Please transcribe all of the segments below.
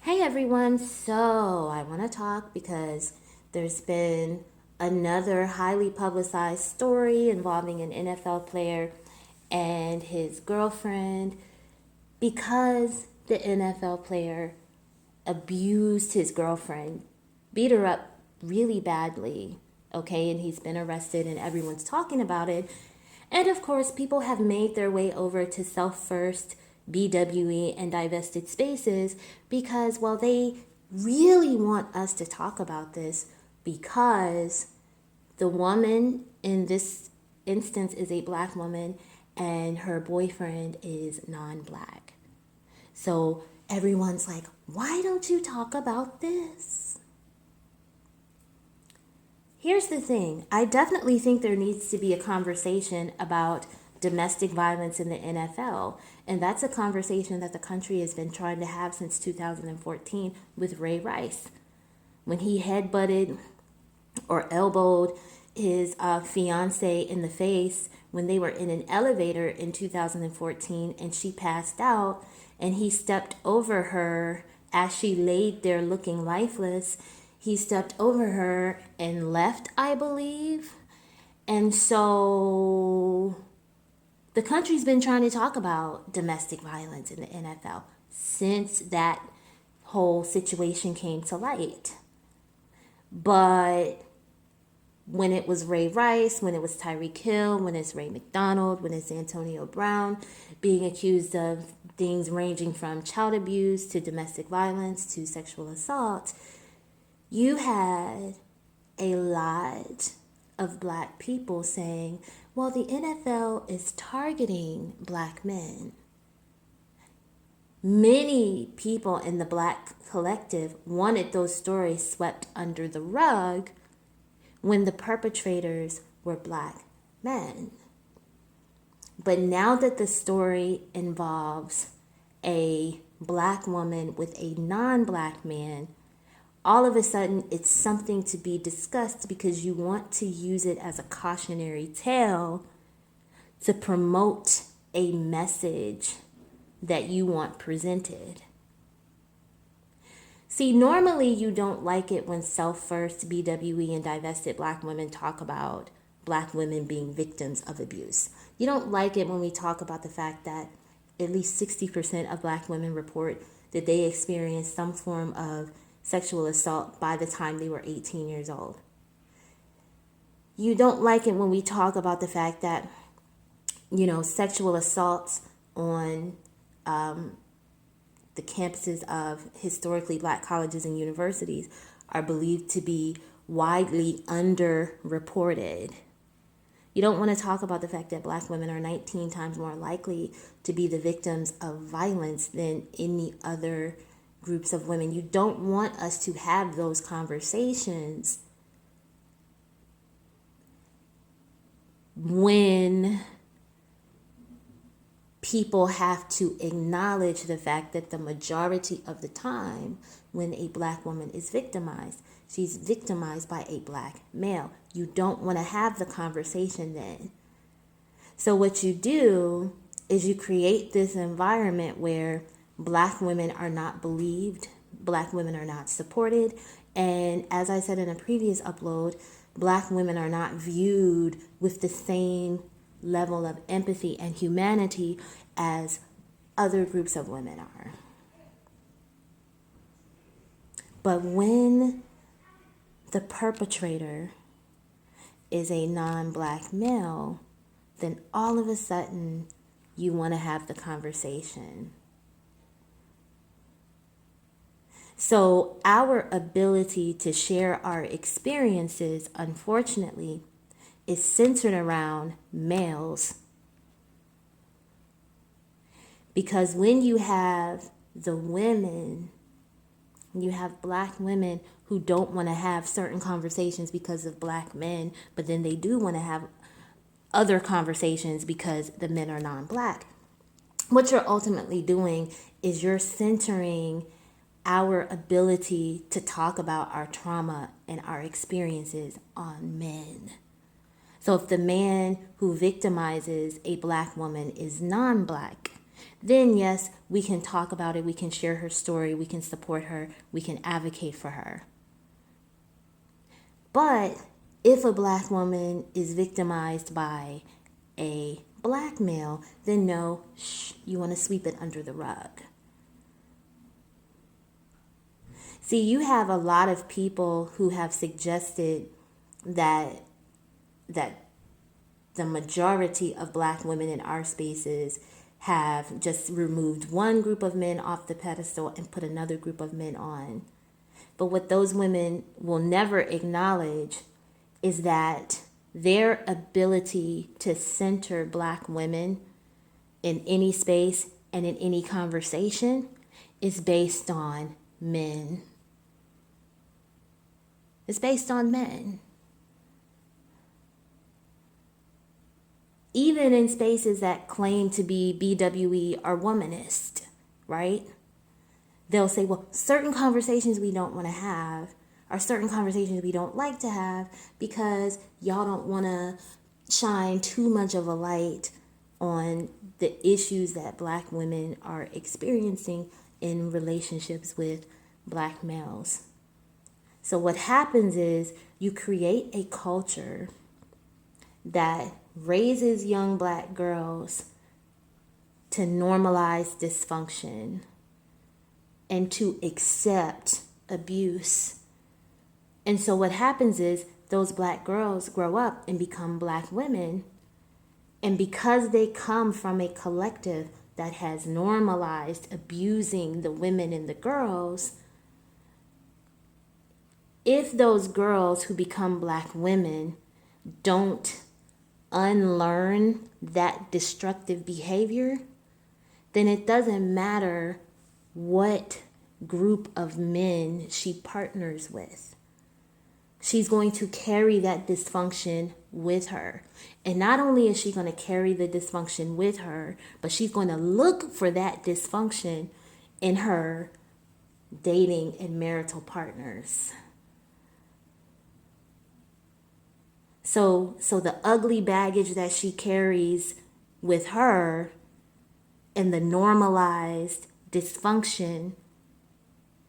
Hey everyone, so I want to talk because there's been another highly publicized story involving an NFL player and his girlfriend because the NFL player abused his girlfriend, beat her up really badly, okay, and he's been arrested and everyone's talking about it. And of course, people have made their way over to Self First, BWE, and Divested Spaces because, well, they really want us to talk about this because the woman in this instance is a black woman and her boyfriend is non black. So everyone's like, why don't you talk about this? Here's the thing. I definitely think there needs to be a conversation about domestic violence in the NFL. And that's a conversation that the country has been trying to have since 2014 with Ray Rice. When he headbutted or elbowed his fiance in the face when they were in an elevator in 2014 and she passed out and he stepped over her as she laid there looking lifeless. He stepped over her and left, I believe. And so the country's been trying to talk about domestic violence in the NFL since that whole situation came to light. But when it was Ray Rice, when it was Tyreek Hill, when it's Ray McDonald, when it's Antonio Brown being accused of things ranging from child abuse to domestic violence to sexual assault, you had a lot of black people saying, well, the NFL is targeting black men. Many people in the black collective wanted those stories swept under the rug when the perpetrators were black men. But now that the story involves a black woman with a non-black man, all of a sudden it's something to be discussed because you want to use it as a cautionary tale to promote a message that you want presented. See, normally you don't like it when Self First, BWE, and Divested Black women talk about black women being victims of abuse. You don't like it when we talk about the fact that at least 60% of black women report that they experienced some form of sexual assault by the time they were 18 years old. You don't like it when we talk about the fact that, sexual assaults on the campuses of historically black colleges and universities are believed to be widely underreported. You don't want to talk about the fact that black women are 19 times more likely to be the victims of violence than any other groups of women. You don't want us to have those conversations when people have to acknowledge the fact that the majority of the time when a black woman is victimized, she's victimized by a black male. You don't want to have the conversation then. So what you do is you create this environment where black women are not believed, black women are not supported, and as I said in a previous upload, black women are not viewed with the same level of empathy and humanity as other groups of women are. But when the perpetrator is a non-black male, then all of a sudden you want to have the conversation. So our ability to share our experiences, unfortunately, is centered around males. Because when you have the women, you have black women who don't want to have certain conversations because of black men, but then they do want to have other conversations because the men are non-black. What you're ultimately doing is you're centering our ability to talk about our trauma and our experiences on men. So if the man who victimizes a black woman is non-black, then yes, we can talk about it, we can share her story, we can support her, we can advocate for her. But if a black woman is victimized by a black male, then no, you want to sweep it under the rug. See, you have a lot of people who have suggested that the majority of black women in our spaces have just removed one group of men off the pedestal and put another group of men on. But what those women will never acknowledge is that their ability to center black women in any space and in any conversation is based on men. It's based on men. Even in spaces that claim to be BWE or womanist, right? They'll say, well, certain conversations we don't want to have, or certain conversations we don't like to have because y'all don't want to shine too much of a light on the issues that black women are experiencing in relationships with black males. So what happens is you create a culture that raises young black girls to normalize dysfunction and to accept abuse. And so what happens is those black girls grow up and become black women. And because they come from a collective that has normalized abusing the women and the girls, if those girls who become black women don't unlearn that destructive behavior, then it doesn't matter what group of men she partners with. She's going to carry that dysfunction with her. And not only is she going to carry the dysfunction with her, but she's going to look for that dysfunction in her dating and marital partners. So the ugly baggage that she carries with her and the normalized dysfunction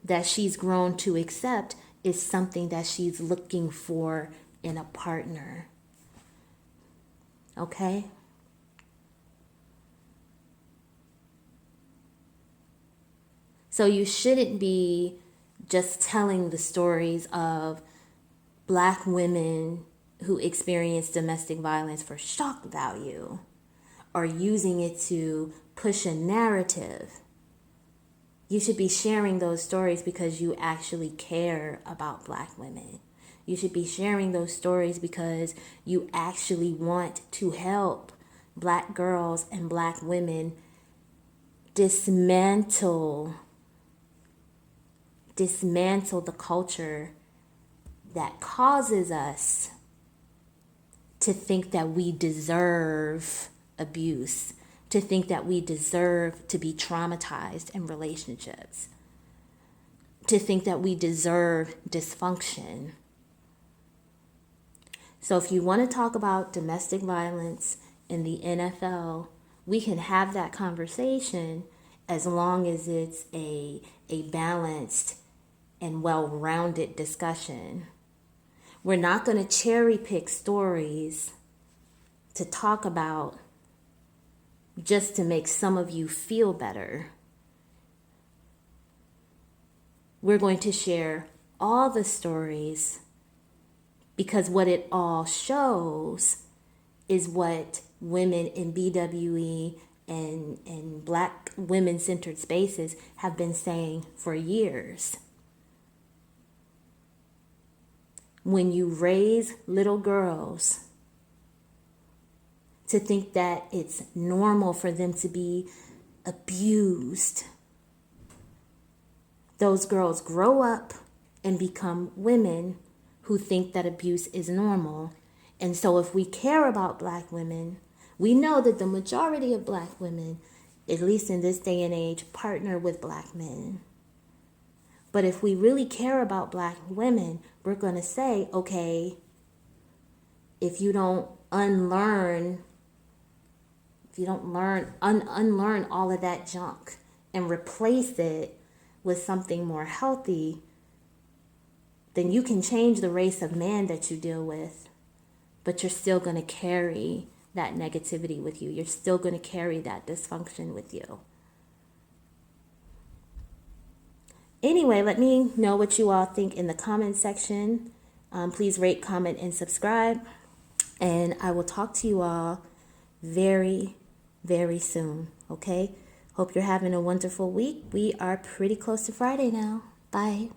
that she's grown to accept is something that she's looking for in a partner. Okay? So you shouldn't be just telling the stories of black women who experience domestic violence for shock value or using it to push a narrative. You should be sharing those stories because you actually care about black women. You should be sharing those stories because you actually want to help black girls and black women dismantle the culture that causes us to think that we deserve abuse, to think that we deserve to be traumatized in relationships, to think that we deserve dysfunction. So if you want to talk about domestic violence in the NFL, we can have that conversation as long as it's a balanced and well-rounded discussion. We're not going to cherry pick stories to talk about just to make some of you feel better. We're going to share all the stories because what it all shows is what women in BWE and black women-centered spaces have been saying for years. When you raise little girls to think that it's normal for them to be abused, those girls grow up and become women who think that abuse is normal. And so if we care about black women, we know that the majority of black women, at least in this day and age, partner with black men. But if we really care about black women, we're going to say, okay, if you don't unlearn if you don't unlearn all of that junk and replace it with something more healthy, then you can change the race of man that you deal with, but you're still going to carry that negativity with you. You're still going to carry that dysfunction with you. Anyway, let me know what you all think in the comment section. Please rate, comment, and subscribe. And I will talk to you all very, very soon. Okay? Hope you're having a wonderful week. We are pretty close to Friday now. Bye.